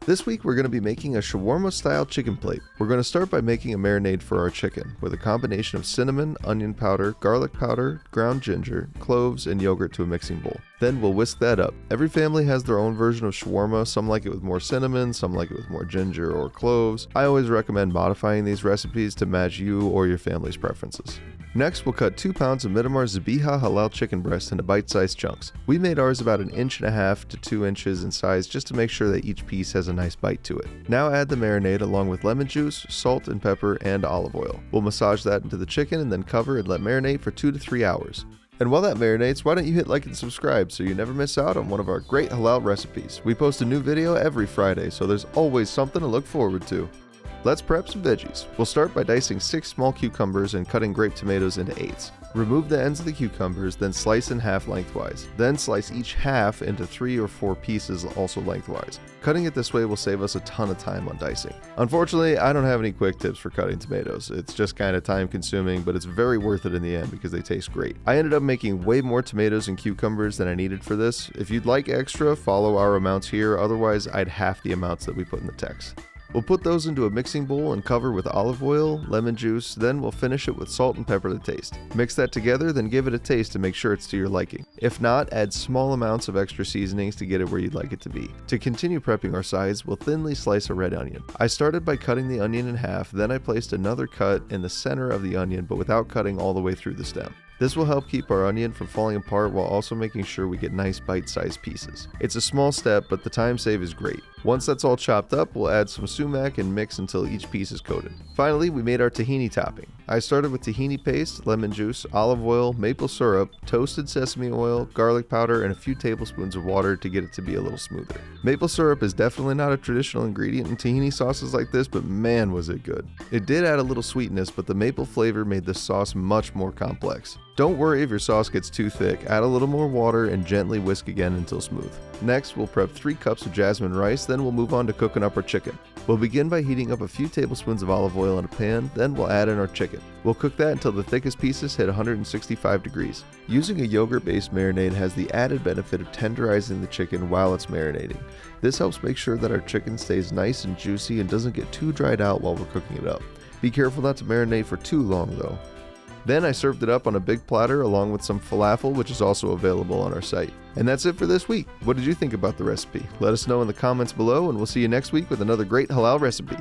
This week we're going to be making a shawarma style chicken plate. We're going to start by making a marinade for our chicken with a combination of cinnamon, onion powder, garlic powder, ground ginger, cloves, and yogurt to a mixing bowl. Then we'll whisk that up. Every family has their own version of shawarma. Some like it with more cinnamon, some like it with more ginger or cloves. I always recommend modifying these recipes to match you or your family's preferences. Next, we'll cut 2 pounds of Midamar Zabiha Halal chicken breast into bite-sized chunks. We made ours about 1.5 inches to 2 inches in size just to make sure that each piece has a nice bite to it. Now add the marinade along with lemon juice, salt and pepper, and olive oil. We'll massage that into the chicken and then cover and let marinate for 2 to 3 hours. And while that marinates, why don't you hit like and subscribe so you never miss out on one of our great halal recipes. We post a new video every Friday, so there's always something to look forward to. Let's prep some veggies. We'll start by dicing 6 small cucumbers and cutting grape tomatoes into eighths. Remove the ends of the cucumbers, then slice in half lengthwise. Then slice each half into 3 or 4 pieces, also lengthwise. Cutting it this way will save us a ton of time on dicing. Unfortunately, I don't have any quick tips for cutting tomatoes. It's just kind of time consuming, but it's very worth it in the end because they taste great. I ended up making way more tomatoes and cucumbers than I needed for this. If you'd like extra, follow our amounts here. Otherwise, I'd half the amounts that we put in the text. We'll put those into a mixing bowl and cover with olive oil, lemon juice, then we'll finish it with salt and pepper to taste. Mix that together, then give it a taste to make sure it's to your liking. If not, add small amounts of extra seasonings to get it where you'd like it to be. To continue prepping our sides, we'll thinly slice a red onion. I started by cutting the onion in half, then I placed another cut in the center of the onion but without cutting all the way through the stem. This will help keep our onion from falling apart while also making sure we get nice bite-sized pieces. It's a small step, but the time save is great. Once that's all chopped up, we'll add some sumac and mix until each piece is coated. Finally, we made our tahini topping. I started with tahini paste, lemon juice, olive oil, maple syrup, toasted sesame oil, garlic powder, and a few tablespoons of water to get it to be a little smoother. Maple syrup is definitely not a traditional ingredient in tahini sauces like this, but man was it good. It did add a little sweetness, but the maple flavor made this sauce much more complex. Don't worry if your sauce gets too thick, add a little more water and gently whisk again until smooth. Next, we'll prep 3 cups of jasmine rice, then we'll move on to cooking up our chicken. We'll begin by heating up a few tablespoons of olive oil in a pan, then we'll add in our chicken. We'll cook that until the thickest pieces hit 165 degrees. Using a yogurt-based marinade has the added benefit of tenderizing the chicken while it's marinating. This helps make sure that our chicken stays nice and juicy and doesn't get too dried out while we're cooking it up. Be careful not to marinate for too long though. Then I served it up on a big platter along with some falafel, which is also available on our site. And that's it for this week. What did you think about the recipe? Let us know in the comments below, and we'll see you next week with another great halal recipe.